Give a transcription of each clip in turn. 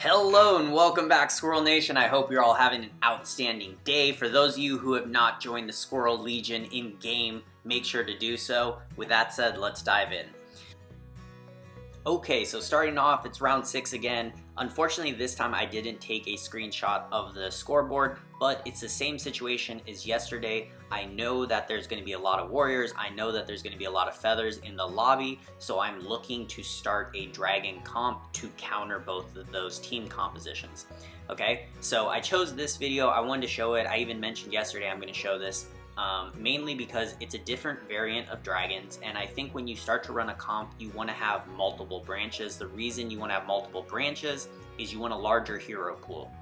Hello and welcome back, Squirrel Nation. I hope you're all having an outstanding day. For those of you who have not joined the Squirrel Legion in game, make sure to do so. With that said, let's dive in. Okay, so starting off, it's round 6 again. Unfortunately, this time I didn't take a screenshot of the scoreboard, but it's the same situation as yesterday. I know that there's going to be a lot of warriors. I know that there's going to be a lot of feathers in the lobby, so I'm looking to start a dragon comp to counter both of those team compositions. Okay, so I chose this video. I wanted to show it. I even mentioned yesterday I'm going to show this. Mainly because it's a different variant of dragons, and I think when you start to run a comp, you want to have multiple branches. The reason you want to have multiple branches is you want a larger hero pool.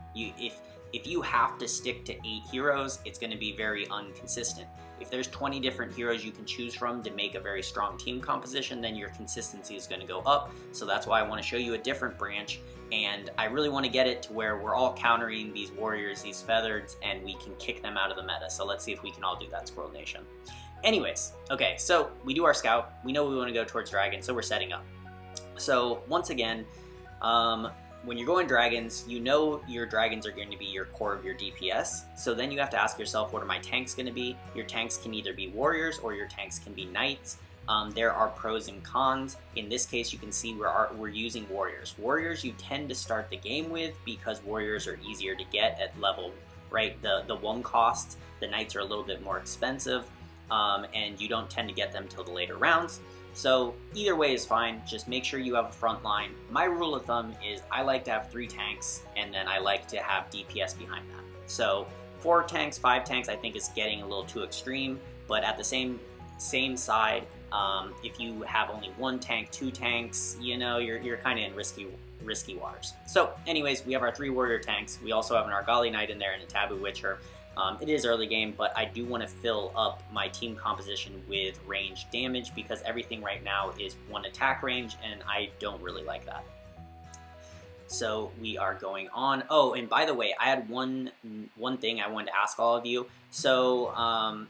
If you have to stick to 8 heroes, it's going to be very inconsistent. If there's 20 different heroes you can choose from to make a very strong team composition, then your consistency is going to go up. So that's why I want to show you a different branch, and I really want to get it to where we're all countering these warriors, these feathers, and we can kick them out of the meta. So let's see if we can all do that, Squirrel Nation. Anyways, okay, so we do our scout. We know we want to go towards dragon, so we're setting up. So once again, when you're going dragons, you know your dragons are going to be your core of your DPS. So then you have to ask yourself, what are my tanks going to be? Your tanks can either be warriors or your tanks can be knights. There are pros and cons. In this case, you can see we're using warriors. Warriors you tend to start the game with because warriors are easier to get at level, right? The 1 cost. The knights are a little bit more expensive, and you don't tend to get them till the later rounds. So either way is fine, just make sure you have a front line. My rule of thumb is I like to have 3 tanks, and then I like to have DPS behind that. So 4 tanks, 5 tanks I think is getting a little too extreme, but at the same side, if you have only 1 tank, 2 tanks, you know, you're kind of in risky waters. So anyways, we have our 3 warrior tanks. We also have an Argali Knight in there and a Taboo Witcher. It is early game, but I do want to fill up my team composition with range damage because everything right now is 1 attack range, and I don't really like that. So we are going on. Oh, and by the way, I had one thing I wanted to ask all of you. So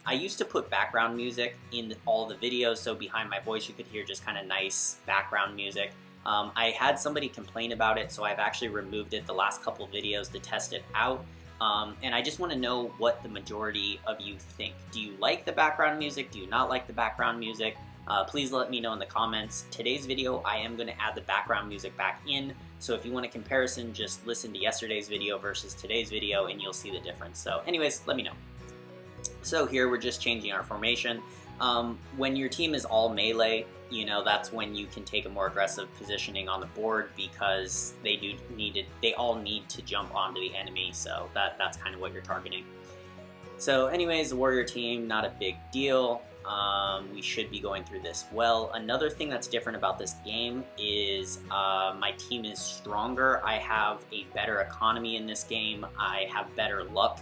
I used to put background music in all the videos, so behind my voice you could hear just kind of nice background music. I had somebody complain about it, so I've actually removed it the last couple videos to test it out. And I just want to know what the majority of you think. Do you like the background music? Do you not like the background music? Please let me know in the comments. Today's video, I am going to add the background music back in. So if you want a comparison, just listen to yesterday's video versus today's video and you'll see the difference. So anyways, let me know. So here we're just changing our formation. When your team is all melee, you know, that's when you can take a more aggressive positioning on the board because they all need to jump onto the enemy, so that's kind of what you're targeting. So anyways, the warrior team, not a big deal. We should be going through this well. Another thing that's different about this game is my team is stronger. I have a better economy in this game. I have better luck.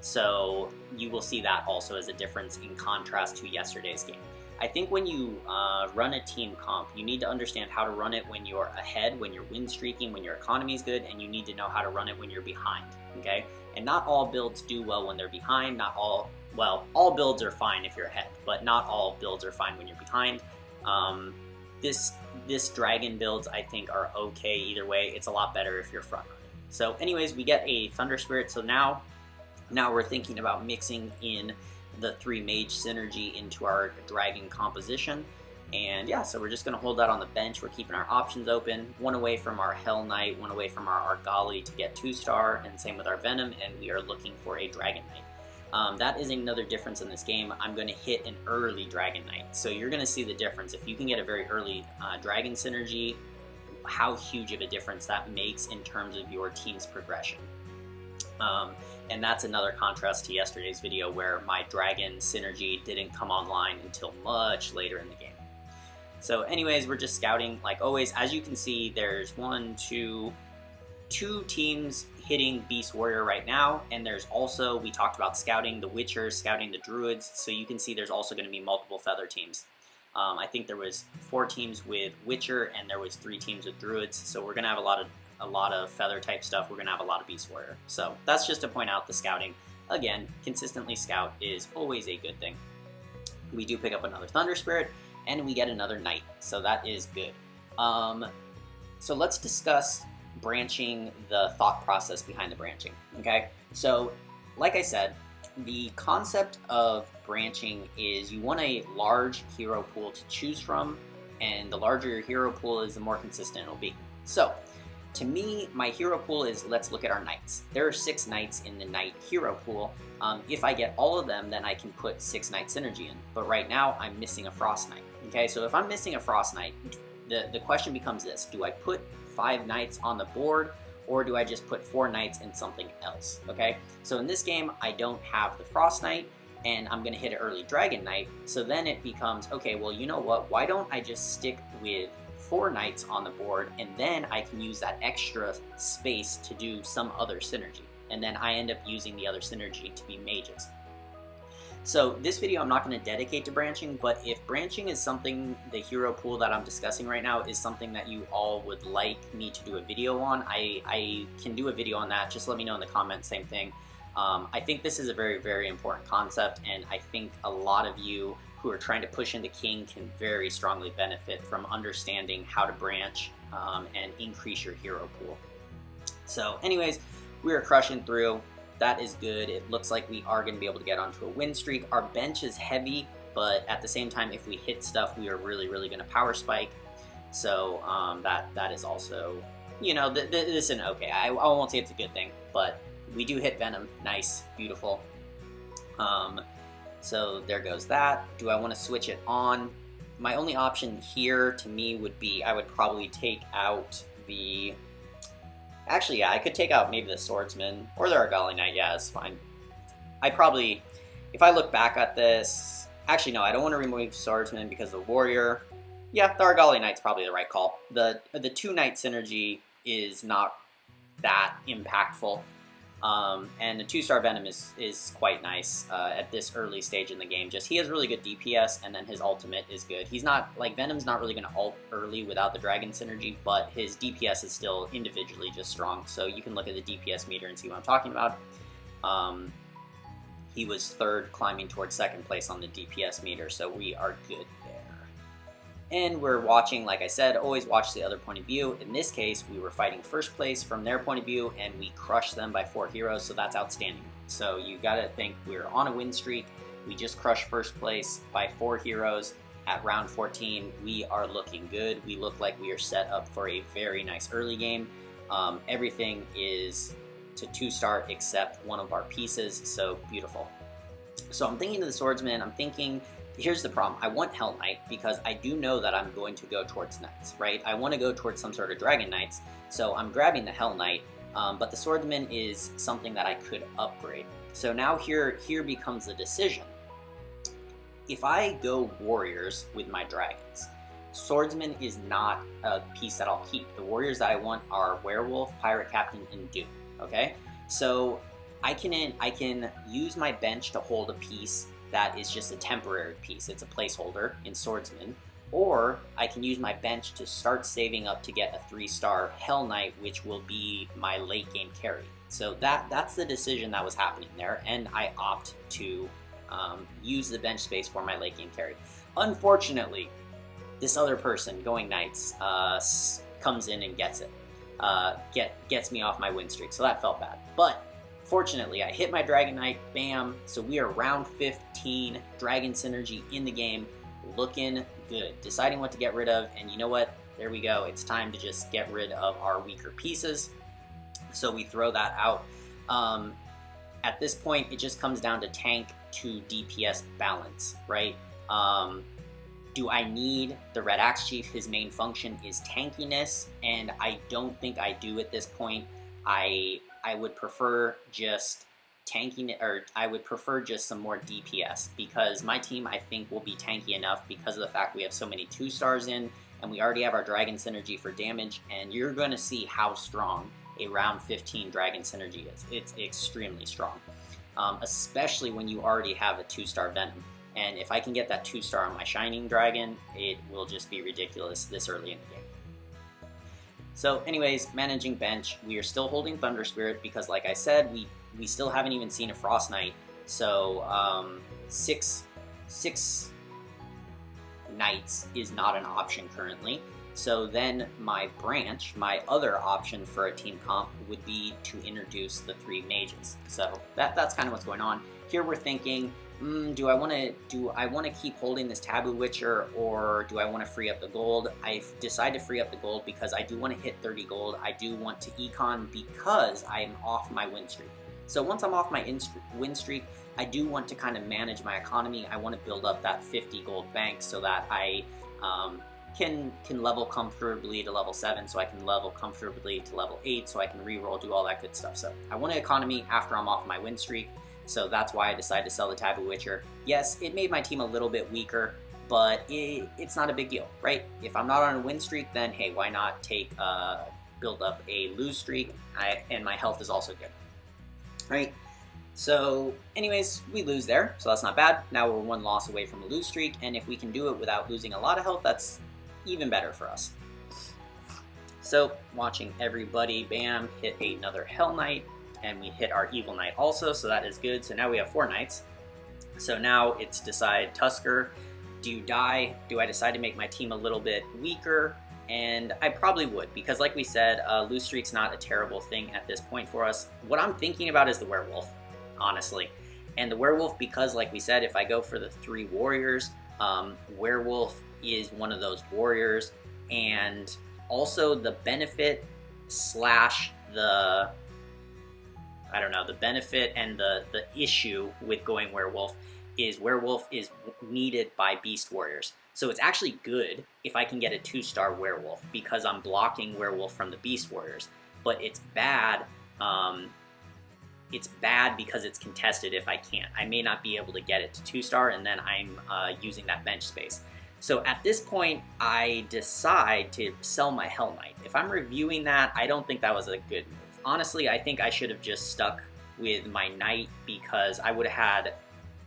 So you will see that also as a difference in contrast to yesterday's game. I think when you run a team comp, you need to understand how to run it when you're ahead, when you're win streaking, when your economy is good, and you need to know how to run it when you're behind, okay? And not all builds do well when they're behind. All builds are fine if you're ahead, but not all builds are fine when you're behind. This dragon builds, I think, are okay either way. It's a lot better if you're front running. So anyways, we get a Thunder Spirit, so now we're thinking about mixing in the 3 mage synergy into our dragon composition. And yeah, so we're just going to hold that on the bench. We're keeping our options open. 1 away from our Hell Knight, 1 away from our Argali to get 2-star, and same with our Venom, and we are looking for a Dragon Knight. That is another difference in this game. I'm going to hit an early Dragon Knight. So you're going to see the difference. If you can get a very early dragon synergy, how huge of a difference that makes in terms of your team's progression. And that's another contrast to yesterday's video where my dragon synergy didn't come online until much later in the game. So anyways, we're just scouting like always. As you can see, there's 2 teams hitting Beast Warrior right now, and there's also, we talked about scouting the Witchers, scouting the Druids, so you can see there's also going to be multiple feather teams. I think there was 4 teams with Witcher and there was 3 teams with Druids, so we're going to have a lot of feather type stuff. We're going to have a lot of Beast Warrior. So that's just to point out the scouting. Again, consistently scout is always a good thing. We do pick up another Thunder Spirit, and we get another Knight, so that is good. So let's discuss branching, the thought process behind the branching, okay? So, like I said, the concept of branching is you want a large hero pool to choose from, and the larger your hero pool is, the more consistent it'll be. So, to me, my hero pool is, let's look at our knights. There are 6 knights in the knight hero pool. If I get all of them, then I can put 6 knight synergy in. But right now, I'm missing a frost knight. Okay, so if I'm missing a frost knight, the question becomes this: do I put 5 knights on the board, or do I just put 4 knights in something else? Okay, so in this game, I don't have the frost knight, and I'm gonna hit an early dragon knight. So then it becomes, okay, well, you know what? Why don't I just stick with 4 knights on the board, and then I can use that extra space to do some other synergy. And then I end up using the other synergy to be mages. So this video I'm not going to dedicate to branching, but if branching is something, the hero pool that I'm discussing right now is something that you all would like me to do a video on, I can do a video on that. Just let me know in the comments, same thing. I think this is a very, very important concept, and I think a lot of you who are trying to push into King can very strongly benefit from understanding how to branch and increase your hero pool. So anyways, we are crushing through. That is good. It looks like we are going to be able to get onto a win streak. Our bench is heavy, but at the same time, if we hit stuff, we are really, really going to power spike. So that is also, you know, this is an okay. I won't say it's a good thing, but we do hit Venom. Nice, beautiful. So there goes that. Do I want to switch it on? My only option here to me would be, I would probably take out the... Actually, yeah, I could take out maybe the Swordsman or the Argali Knight. Yeah, it's fine. I probably, if I look back at this... Actually, no, I don't want to remove Swordsman because the Warrior... Yeah, the Argali Knight's probably the right call. The 2 Knight synergy is not that impactful. And the 2-star Venom is quite nice at this early stage in the game. Just he has really good DPS, and then his ultimate is good. He's not, like, Venom's not really going to ult early without the Dragon synergy, but his DPS is still individually just strong. So you can look at the DPS meter and see what I'm talking about. He was 3rd, climbing towards 2nd place on the DPS meter, so we are good there. And we're watching, like I said, always watch the other point of view. In this case, we were fighting 1st place from their point of view, and we crushed them by 4 heroes, so that's outstanding. So you gotta think, we're on a win streak. We just crushed 1st place by 4 heroes at round 14. We are looking good. We look like we are set up for a very nice early game. Everything is to 2-star except one of our pieces, so beautiful. So I'm thinking to the Swordsman, I'm thinking... Here's the problem. I want Hell Knight because I do know that I'm going to go towards Knights, right? I want to go towards some sort of Dragon Knights, so I'm grabbing the Hell Knight, but the Swordsman is something that I could upgrade. So now here becomes the decision. If I go Warriors with my Dragons, Swordsman is not a piece that I'll keep. The Warriors that I want are Werewolf, Pirate Captain, and Doom, okay? So I can use my bench to hold a piece that is just a temporary piece. It's a placeholder in Swordsman. Or I can use my bench to start saving up to get a 3-star Hell Knight, which will be my late game carry. So that's the decision that was happening there, and I opt to use the bench space for my late game carry. Unfortunately, this other person going Knights comes in and gets it. Gets me off my win streak, so that felt bad. But fortunately, I hit my Dragon Knight, bam, so we are round 15, Dragon synergy in the game, looking good. Deciding what to get rid of, and you know what? There we go. It's time to just get rid of our weaker pieces. So we throw that out. At this point, it just comes down to tank to DPS balance, right? Do I need the Red Axe Chief? His main function is tankiness, and I don't think I do at this point. I would prefer just tanking, or I would prefer just some more DPS, because my team, I think, will be tanky enough because of the fact we have so many 2-stars in, and we already have our Dragon synergy for damage, and you're going to see how strong a round 15 Dragon synergy is. It's extremely strong, especially when you already have a 2-star Venom. And if I can get that 2-star on my Shining Dragon, it will just be ridiculous this early in the game. So anyways, managing bench, we are still holding Thunder Spirit because, like I said, we still haven't even seen a Frost Knight. So 6 Knights is not an option currently. So then my branch, my other option for a team comp would be to introduce the 3 mages. So that's kind of what's going on. Here we're thinking, do I want to keep holding this Taboo Witcher, or do I want to free up the gold? I've decided to free up the gold because I do want to hit 30 gold. I do want to econ because I'm off my win streak. So once I'm off my win streak, I do want to kind of manage my economy. I want to build up that 50 gold bank so that I can level comfortably to level 7, so I can level comfortably to level 8, so I can reroll, do all that good stuff. So I want an economy after I'm off my win streak, so that's why I decided to sell the Taboo Witcher. Yes, it made my team a little bit weaker, but it's not a big deal, right? If I'm not on a win streak, then hey, why not build up a lose streak, and my health is also good, right? So anyways, we lose there, so that's not bad. Now we're 1 loss away from a lose streak, and if we can do it without losing a lot of health, that's even better for us. So watching everybody, bam, hit another Hell Knight, and we hit our Evil Knight also, so that is good. So now we have 4 Knights. So now it's decide, Tusker, do you die? Do I decide to make my team a little bit weaker? And I probably would, because like we said, lose streak's not a terrible thing at this point for us. What I'm thinking about is the Werewolf, honestly. And the Werewolf, because like we said, if I go for the 3 warriors, Werewolf is one of those warriors, and also the benefit slash the, I don't know, the benefit and the issue with going Werewolf is needed by Beast Warriors. So it's actually good if I can get a 2-star Werewolf because I'm blocking Werewolf from the Beast Warriors, but it's bad. It's bad because it's contested if I can't. I may not be able to get it to 2-star, and then I'm using that bench space. So at this point, I decide to sell my Hell Knight. If I'm reviewing that, I don't think that was a good move. Honestly, I think I should have just stuck with my Knight because I would have had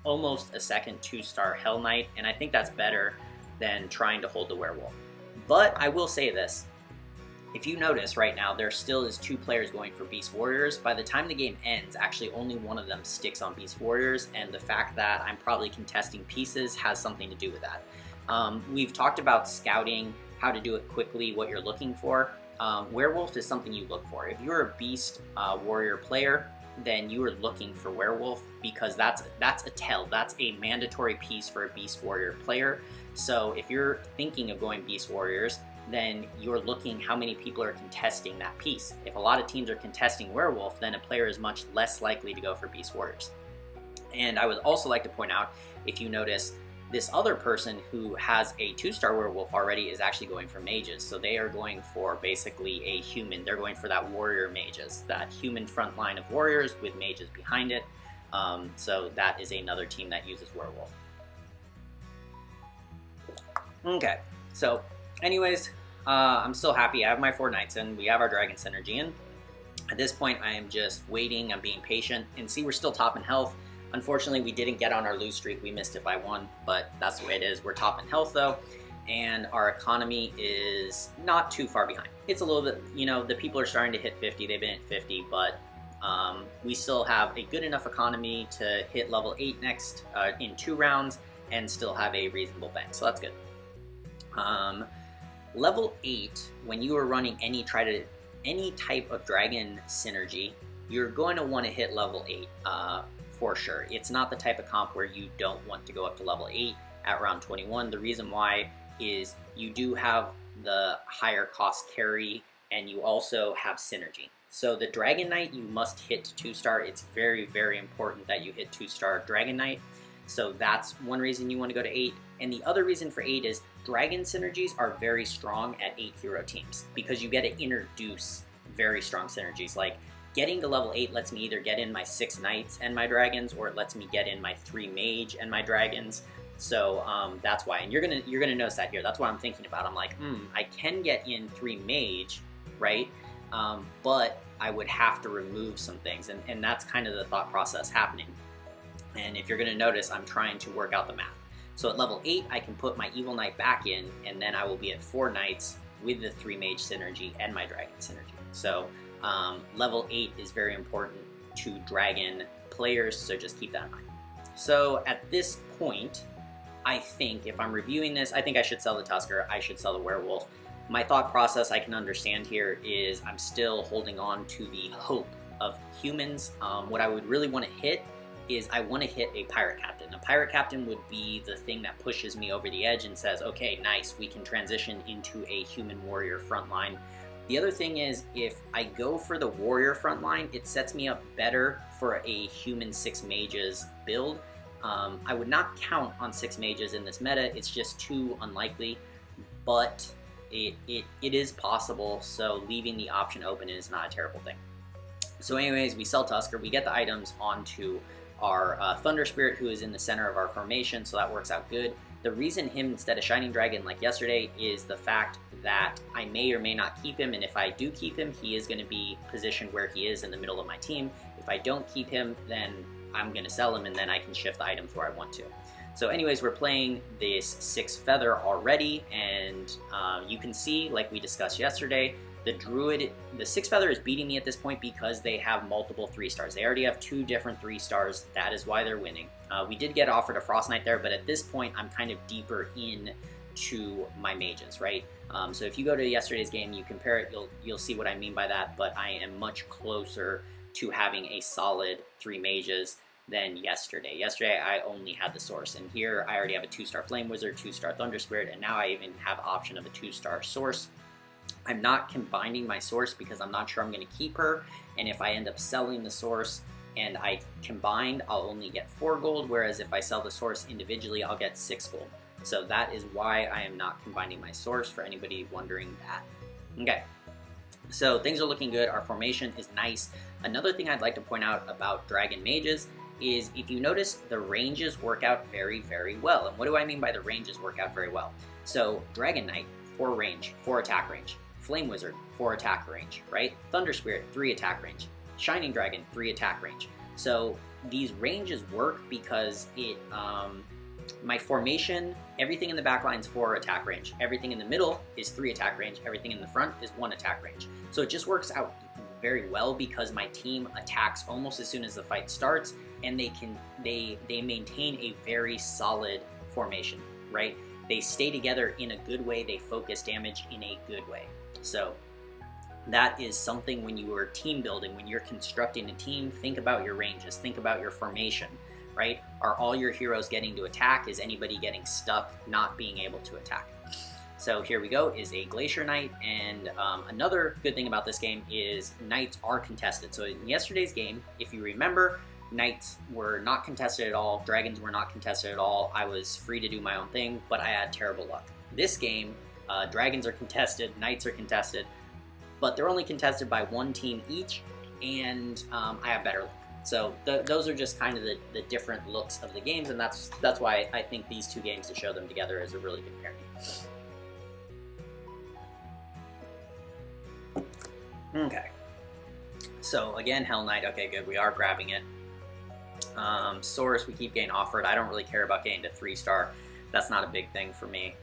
almost a second 2-star Hell Knight, and I think that's better than trying to hold the Werewolf. But I will say this. If you notice right now, there still is 2 players going for Beast Warriors. By the time the game ends, actually only one of them sticks on Beast Warriors, and the fact that I'm probably contesting pieces has something to do with that. We've talked about scouting, how to do it quickly, what you're looking for. Werewolf is something you look for. If you're a Beast Warrior player, then you are looking for Werewolf because that's a tell. That's a mandatory piece for a Beast Warrior player. So if you're thinking of going Beast Warriors, then you're looking how many people are contesting that piece. If a lot of teams are contesting Werewolf, then a player is much less likely to go for Beast Warriors. And I would also like to point out, if you notice, this other person who has a 2-star Werewolf already is actually going for mages. So they are going for basically a human. They're going for that warrior mages, that human front line of warriors with mages behind it. So that is another team that uses Werewolf. Okay, so anyways, I'm still happy. I have my 4 Knights in. We have our Dragon Synergy in. At this point, I am just waiting. I'm being patient. And see, we're still top in health. Unfortunately, we didn't get on our lose streak. We missed it by 1, but that's the way it is. We're top in health, though, and our economy is not too far behind. It's a little bit, you know, the people are starting to hit 50. They've been at 50, but we still have a good enough economy to hit level 8 next in 2 rounds and still have a reasonable bank, so that's good. Level 8, when you are running any type of Dragon Synergy, you're going to want to hit level 8. For sure. It's not the type of comp where you don't want to go up to level 8 at round 21. The reason why is you do have the higher cost carry and you also have synergy. So the Dragon Knight, you must hit 2-star. It's very, very important that you hit 2-star Dragon Knight. So that's one reason you want to go to 8. And the other reason for 8 is Dragon synergies are very strong at 8 hero teams because you get to introduce very strong synergies. Like getting to level 8 lets me either get in my 6 Knights and my Dragons, or it lets me get in my 3 Mage and my Dragons. So that's why, and you're gonna notice that here. That's what I'm thinking about. I'm like, I can get in 3 Mage, right? But I would have to remove some things, and that's kind of the thought process happening. And if you're gonna notice, I'm trying to work out the math. So at level 8, I can put my Evil Knight back in, and then I will be at 4 Knights with the 3 Mage synergy and my Dragon synergy. So level 8 is very important to Dragon players, so just keep that in mind. So at this point, I think if I'm reviewing this, I think I should sell the Tusker, I should sell the Werewolf. My thought process I can understand here is I'm still holding on to the hope of humans. What I would really want to hit is I want to hit a pirate captain. A pirate captain would be the thing that pushes me over the edge and says, okay, nice, we can transition into a human warrior frontline. The other thing is, if I go for the warrior frontline, it sets me up better for a human 6 mages build. I would not count on 6 mages in this meta, it's just too unlikely, but it is possible, so leaving the option open is not a terrible thing. So anyways, we sell Tusker, we get the items onto our Thunder Spirit, who is in the center of our formation, so that works out good. The reason him instead of Shining Dragon like yesterday is the fact that I may or may not keep him, and if I do keep him, he is going to be positioned where he is in the middle of my team. If I don't keep him, then I'm going to sell him, and then I can shift the items where I want to. So anyways, we're playing this 6 feather already, and you can see, like we discussed yesterday, the Druid, the 6 feather is beating me at this point because they have multiple 3 stars. They already have 2 different 3 stars. That is why they're winning. We did get offered a Frost Knight there, but at this point, I'm kind of deeper in to my mages, right? So if you go to yesterday's game, you compare it, you'll see what I mean by that, but I am much closer to having a solid 3 mages than yesterday. Yesterday, I only had the Source, and here I already have a 2-star Flame Wizard, 2-star Thunder Spirit, and now I even have option of a 2-star Source. I'm not combining my Source because I'm not sure I'm going to keep her, and if I end up selling the Source and I combined, I'll only get 4 gold, whereas if I sell the Source individually, I'll get 6 gold. So that is why I am not combining my Source, for anybody wondering that. Okay, so things are looking good. Our formation is nice. Another thing I'd like to point out about Dragon Mages is if you notice, the ranges work out very, very well. And what do I mean by the ranges work out very well? So Dragon Knight, 4 range, 4 attack range. Flame Wizard, 4 attack range, right? Thunder Spirit, 3 attack range. Shining Dragon, 3 attack range. So these ranges work because my formation, everything in the back line is 4 attack range. Everything in the middle is 3 attack range. Everything in the front is 1 attack range. So it just works out very well because my team attacks almost as soon as the fight starts, and they maintain a very solid formation, right? They stay together in a good way. They focus damage in a good way. So that is something when you are team building, when you're constructing a team, think about your ranges, think about your formation, right? Are all your heroes getting to attack? Is anybody getting stuck not being able to attack? So here we go, is a Glacier Knight, and another good thing about this game is Knights are contested. So in yesterday's game, if you remember, Knights were not contested at all, Dragons were not contested at all, I was free to do my own thing, but I had terrible luck. This game, Dragons are contested, Knights are contested, but they're only contested by 1 team each, and I have better luck. So those are just kind of the different looks of the games, and that's why I think these 2 games to show them together is a really good pairing. Okay, so again, Hell Knight, okay, good, we are grabbing it. Source, we keep getting offered. I don't really care about getting to 3-star. That's not a big thing for me.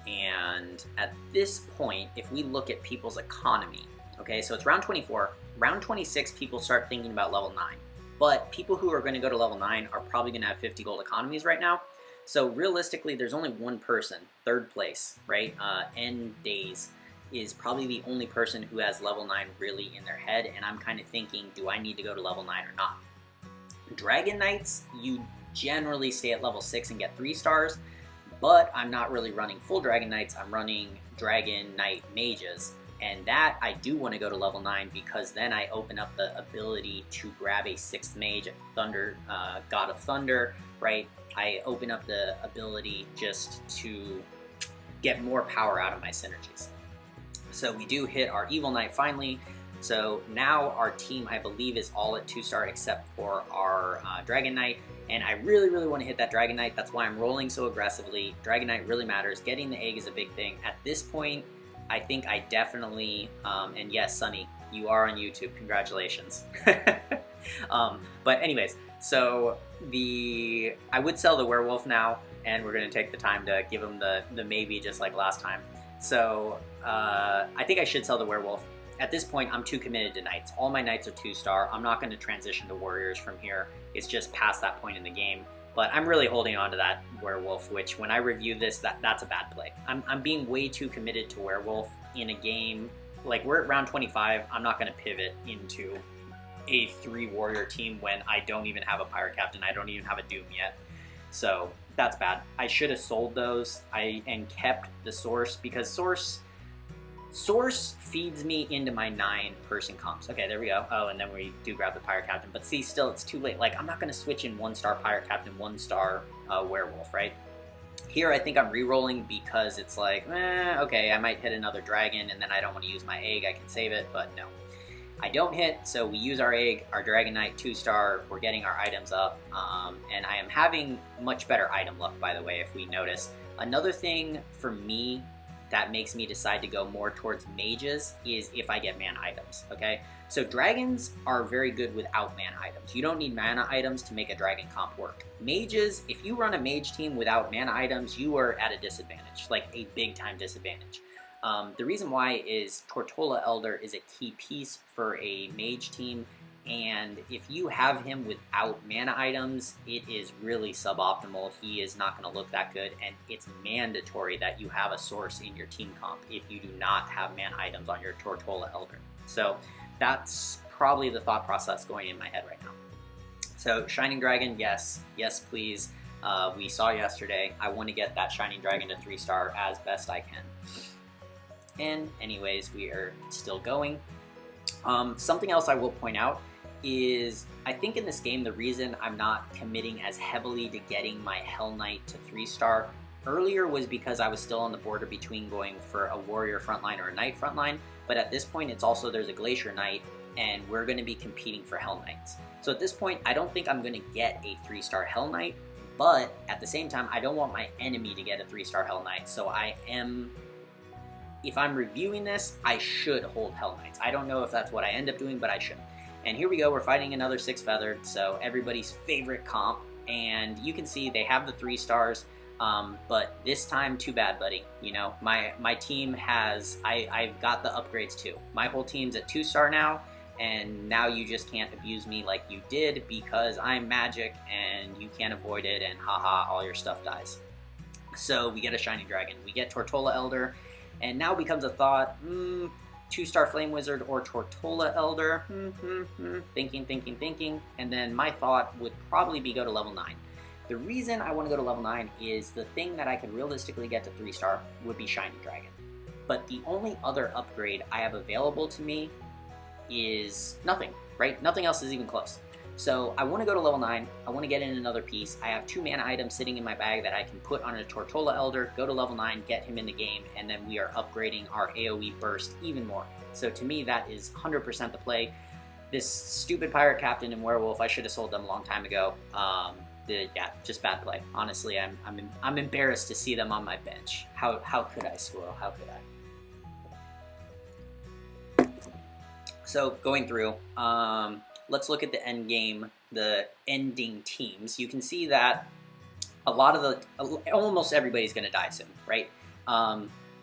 And at this point, if we look at people's economy, okay, so it's round 24. Round 26, people start thinking about level 9. But people who are going to go to level 9 are probably going to have 50 gold economies right now. So realistically, there's only one person, 3rd place, right? End days is probably the only person who has level 9 really in their head, and I'm kind of thinking, do I need to go to level 9 or not? Dragon Knights, you generally stay at level 6 and get 3 stars, but I'm not really running full Dragon Knights, I'm running Dragon Knight Mages, and that I do want to go to level 9 because then I open up the ability to grab a 6th mage, Thunder, God of Thunder, right? I open up the ability just to get more power out of my synergies. So we do hit our Evil Knight finally. So now our team, I believe, is all at 2-star except for our Dragon Knight. And I really, really want to hit that Dragon Knight. That's why I'm rolling so aggressively. Dragon Knight really matters. Getting the egg is a big thing. At this point, I think I definitely, and yes, Sunny, you are on YouTube. Congratulations. But anyways, so I would sell the Werewolf now, and we're going to take the time to give him the maybe just like last time. So I think I should sell the Werewolf. At this point, I'm too committed to Knights. All my Knights are 2-star. I'm not going to transition to Warriors from here. It's just past that point in the game. But I'm really holding on to that werewolf, which when I review this, that's a bad play. I'm being way too committed to werewolf in a game. Like, we're at round 25. I'm not going to pivot into a 3 warrior team when I don't even have a pirate captain. I don't even have a doom yet. So that's bad. I should have sold those and kept the source, because source feeds me into my 9-person comps. Okay, there we go. Oh, and then we do grab the pirate captain. But see, still, it's too late. Like, I'm not going to switch in 1-star pirate captain, 1-star werewolf, right? Here, I think I'm re-rolling because it's like, okay, I might hit another dragon, and then I don't want to use my egg. I can save it, but no. I don't hit, so we use our egg, our Dragon Knight 2-star, we're getting our items up, and I am having much better item luck, by the way, if we notice. Another thing for me that makes me decide to go more towards mages is if I get mana items, okay? So dragons are very good without mana items. You don't need mana items to make a dragon comp work. Mages, if you run a mage team without mana items, you are at a disadvantage, like a big time disadvantage. The reason why is Tortola Elder is a key piece for a mage team, and if you have him without mana items, it is really suboptimal. He is not going to look that good, and it's mandatory that you have a source in your team comp if you do not have mana items on your Tortola Elder. So that's probably the thought process going in my head right now. So Shining Dragon, yes, please. We saw yesterday. I want to get that Shining Dragon to 3-star as best I can. And anyways, we are still going. Something else I will point out is I think in this game the reason I'm not committing as heavily to getting my Hell Knight to 3-star earlier was because I was still on the border between going for a warrior frontline or a knight frontline, but at this point it's also there's a Glacier Knight and we're going to be competing for Hell Knights. So at this point I don't think I'm going to get a 3-star Hell Knight, but at the same time I don't want my enemy to get a 3-star Hell Knight, so if I'm reviewing this, I should hold Hell Knights. I don't know if that's what I end up doing, but I should. And here we go, we're fighting another 6-feathered, so everybody's favorite comp. And you can see they have the 3 stars, but this time, too bad, buddy. You know, my team has, I've got the upgrades too. My whole team's at 2-star now, and now you just can't abuse me like you did because I'm magic and you can't avoid it, and haha, all your stuff dies. So we get a Shining Dragon, we get Tortola Elder, and now becomes a thought, 2-star Flame Wizard or Tortola Elder, thinking, and then my thought would probably be go to level 9. The reason I want to go to level 9 is the thing that I could realistically get to 3-star would be Shining Dragon. But the only other upgrade I have available to me is nothing, right? Nothing else is even close. So I want to go to level 9, I want to get in another piece. I have 2 mana items sitting in my bag that I can put on a Tortola Elder, go to level 9, get him in the game, and then we are upgrading our AoE burst even more. So to me that is 100% the play. This stupid Pirate Captain and Werewolf, I should have sold them a long time ago. Yeah, just bad play. Honestly, I'm embarrassed to see them on my bench. How could I, Squirrel? How could I? So going through, let's look at the end game, the ending teams. You can see that almost everybody's going to die soon, right?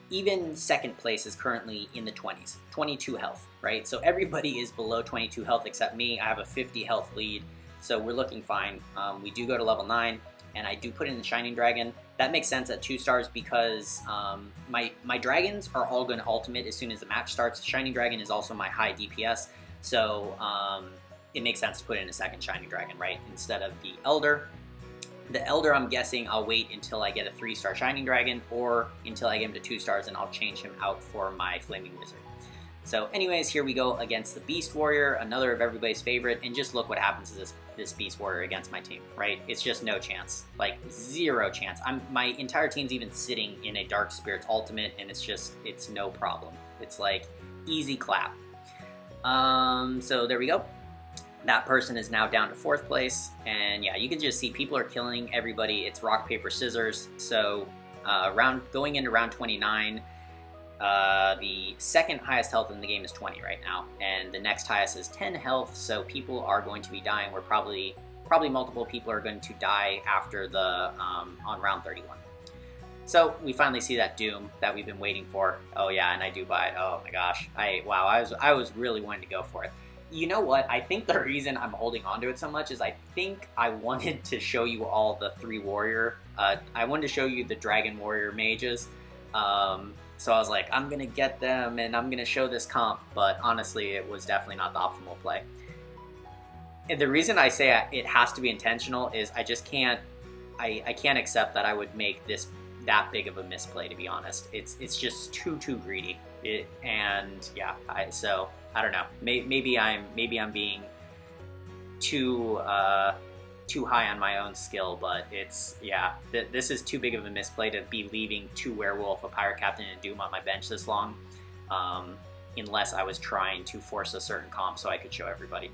Even second place is currently in the 20s, 22 health, right? So everybody is below 22 health except me. I have a 50 health lead, so we're looking fine. We do go to level 9, and I do put in the Shining Dragon. That makes sense at 2 stars because my dragons are all going to ultimate as soon as the match starts. Shining Dragon is also my high DPS, so it makes sense to put in a second Shining Dragon, right, instead of the Elder. The Elder, I'm guessing I'll wait until I get a 3-star Shining Dragon or until I get him to 2 stars, and I'll change him out for my Flaming Wizard. So anyways, here we go against the Beast Warrior, another of everybody's favorite, and just look what happens to this Beast Warrior against my team, right? It's just no chance, like 0 chance. My entire team's even sitting in a Dark Spirits ultimate, and it's no problem. It's like easy clap. So there we go. That person is now down to 4th place, and yeah, you can just see people are killing everybody. It's rock, paper, scissors. So going into round 29, the second highest health in the game is 20 right now, and the next highest is 10 health, so people are going to be dying. We're probably multiple people are going to die after the on round 31. So we finally see that Doom that we've been waiting for. Oh yeah, and I do buy it. Oh my gosh, I was really wanting to go for it. You know what? I think the reason I'm holding on to it so much is I think I wanted to show you all the 3 warrior. I wanted to show you the dragon warrior mages. So I was like, I'm gonna get them and I'm gonna show this comp, but honestly, it was definitely not the optimal play. And the reason I say it has to be intentional is I just can't. I can't accept that I would make this that big of a misplay. To be honest, it's just too greedy. And yeah, so I don't know. Maybe I'm being too high on my own skill, but this is too big of a misplay to be leaving 2 werewolf, a pirate captain, and doom on my bench this long, unless I was trying to force a certain comp so I could show everybody.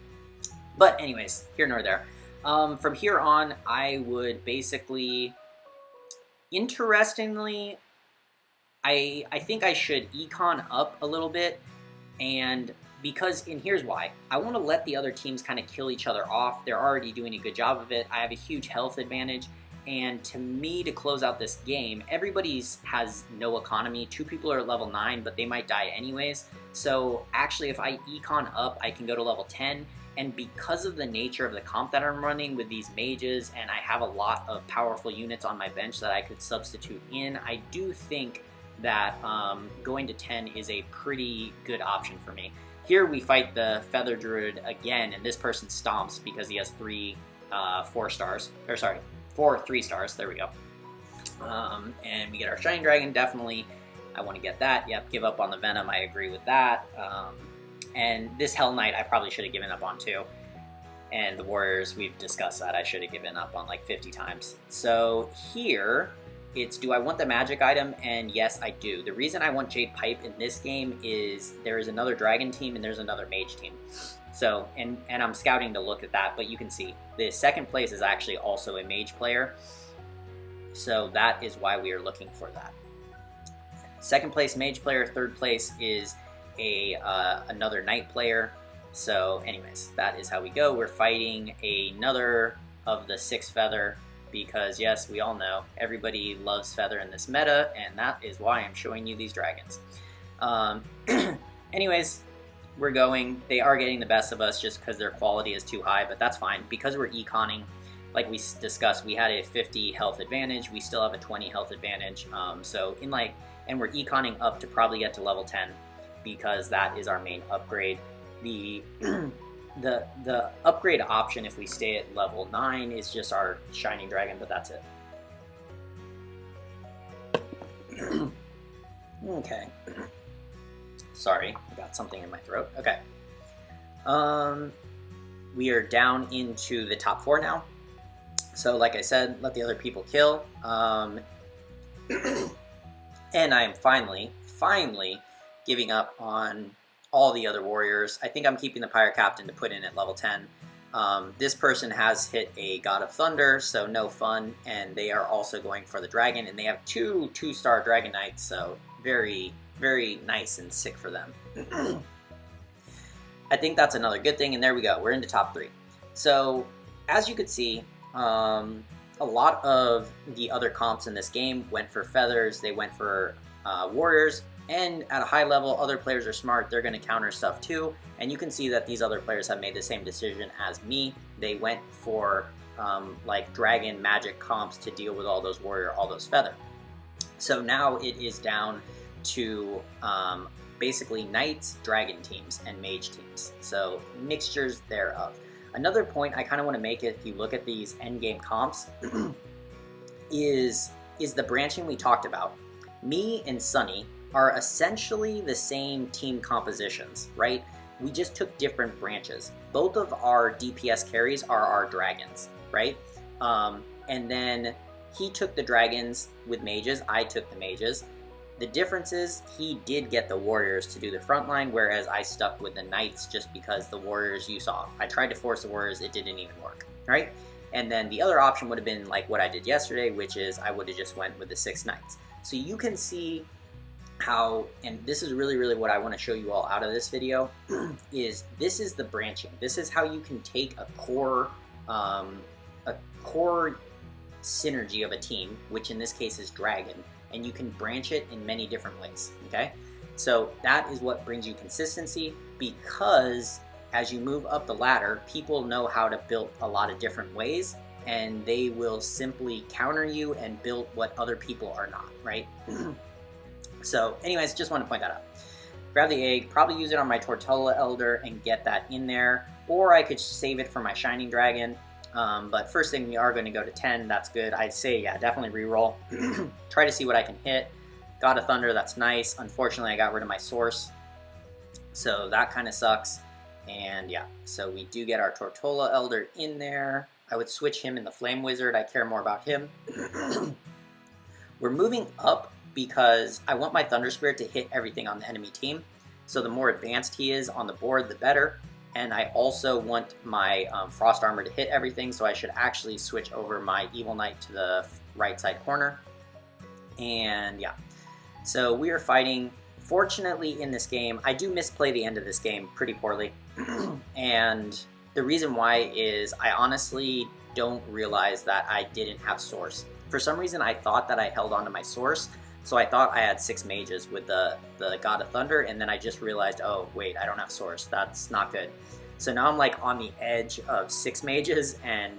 But anyways, here nor there. From here on, I would basically, interestingly, I think I should econ up a little bit, and here's why. I want to let the other teams kind of kill each other off. They're already doing a good job of it. I have a huge health advantage, and to me, to close out this game, everybody's has no economy. 2 people are at level 9, but they might die anyways. So actually, if I econ up, I can go to level 10. And because of the nature of the comp that I'm running with these mages, and I have a lot of powerful units on my bench that I could substitute in, I do think that going to 10 is a pretty good option for me. Here we fight the Feather Druid again, and this person stomps because he has 3 4 stars. Or sorry, 4 3 stars. There we go. And we get our Shining Dragon, definitely. I want to get that. Yep, give up on the Venom. I agree with that. And this Hell Knight I probably should have given up on too. And the Warriors, we've discussed that. I should have given up on like 50 times. So here, it's do I want the magic item? And yes, I do. The reason I want Jade Pipe in this game is there is another dragon team and there's another mage team. So, and I'm scouting to look at that, but you can see the second place is actually also a mage player. So that is why we are looking for that. Second place mage player, third place is another knight player. So anyways, that is how we go. We're fighting another of the 6 feather because yes, we all know everybody loves feather in this meta, and that is why I'm showing you these dragons. Anyways, we're going. They are getting the best of us just because their quality is too high, but that's fine because we're econing. Like we discussed, we had a 50 health advantage. We still have a 20 health advantage. And we're econing up to probably get to level 10 because that is our main upgrade. The upgrade option if we stay at level 9 is just our Shining Dragon, but that's it. Okay. Sorry, I got something in my throat. Okay. We are down into the top 4 now. So like I said, let the other people kill. And I am finally giving up on all the other warriors. I think I'm keeping the Pirate Captain to put in at level 10. This person has hit a God of Thunder, so no fun, and they are also going for the dragon, and they have 2 2-star Dragon Knights, so very, very nice and sick for them. I think that's another good thing, and there we go. We're into top 3. So, as you could see, a lot of the other comps in this game went for feathers, they went for warriors, and at a high level, other players are smart, they're going to counter stuff too, and you can see that these other players have made the same decision as me. They went for like dragon magic comps to deal with all those warrior, all those feather. So now it is down to basically knights, dragon teams, and mage teams. So mixtures thereof. Another point I kind of want to make if you look at these endgame comps is the branching we talked about. Me and Sunny are essentially the same team compositions, right? We just took different branches. Both of our DPS carries are our dragons, right? And then he took the dragons with mages, I took the mages. The difference is he did get the warriors to do the front line, whereas I stuck with the knights just because the warriors you saw. I tried to force the warriors, it didn't even work, right? And then the other option would have been like what I did yesterday, which is I would have just went with the 6 knights. So you can see how, and this is really what I want to show you all out of this video, is this is the branching. This is how you can take a core synergy of a team, which in this case is dragon, and you can branch it in many different ways, okay? So that is what brings you consistency, because as you move up the ladder, people know how to build a lot of different ways, and they will simply counter you and build what other people are not, right? So anyways, just want to point that out. Grab the egg, probably use it on my Tortola Elder and get that in there, or I could save it for my Shining Dragon. But first thing, we are going to go to 10. That's good. I'd say, yeah, definitely reroll. Try to see what I can hit. God of Thunder, that's nice. Unfortunately, I got rid of my source, so that kind of sucks. And yeah, so we do get our Tortola Elder in there. I would switch him in the Flame Wizard. I care more about him. We're moving up because I want my Thunder Spirit to hit everything on the enemy team. So the more advanced he is on the board, the better. And I also want my Frost Armor to hit everything, so I should actually switch over my Evil Knight to the right side corner. And yeah, so we are fighting. Fortunately, in this game, I do misplay the end of this game pretty poorly. And the reason why is I honestly don't realize that I didn't have source. For some reason, I thought that I held onto my source, so I thought I had 6 mages with the God of Thunder, and then I just realized, oh wait, I don't have source. That's not good. So now I'm like on the edge of 6 mages and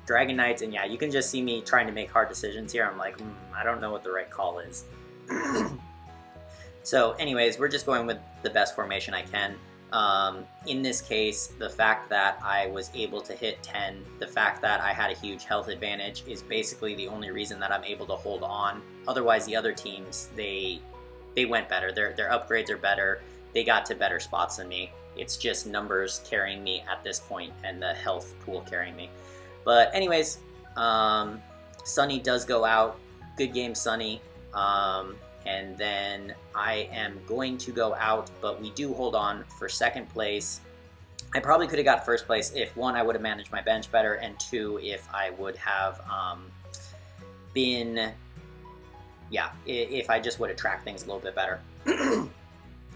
Dragon Knights, and yeah, you can just see me trying to make hard decisions here. I'm like, I don't know what the right call is. So anyways, we're just going with the best formation I can. In this case, the fact that I was able to hit 10, the fact that I had a huge health advantage is basically the only reason that I'm able to hold on. Otherwise, the other teams, they went better. Their upgrades are better. They got to better spots than me. It's just numbers carrying me at this point and the health pool carrying me. But anyways, Sunny does go out. Good game, Sunny. And then I am going to go out, but we do hold on for 2nd place. I probably could have got 1st place if, 1, I would have managed my bench better, and 2, if I would have been, yeah, if I just would have tracked things a little bit better.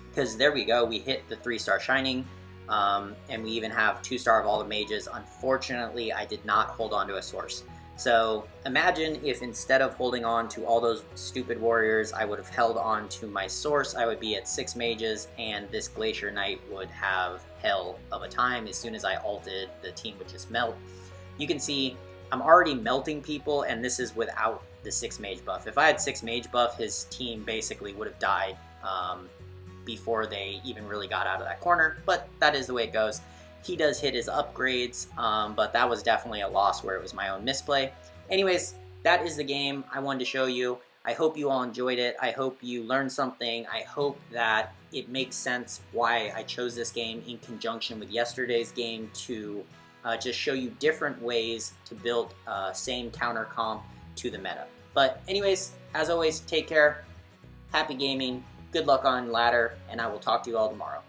Because there we go, we hit the 3-star Shining, and we even have 2-star of all the mages. Unfortunately, I did not hold on to a source. So imagine if instead of holding on to all those stupid warriors, I would have held on to my source. I would be at 6 mages, and this Glacier Knight would have hell of a time. As soon as I ulted, the team would just melt. You can see I'm already melting people, and this is without the 6 mage buff. If I had 6 mage buff, his team basically would have died before they even really got out of that corner, but that is the way it goes. He does hit his upgrades, but that was definitely a loss where it was my own misplay. Anyways, that is the game I wanted to show you. I hope you all enjoyed it. I hope you learned something. I hope that it makes sense why I chose this game in conjunction with yesterday's game to just show you different ways to build same counter comp to the meta. But anyways, as always, take care. Happy gaming. Good luck on ladder, and I will talk to you all tomorrow.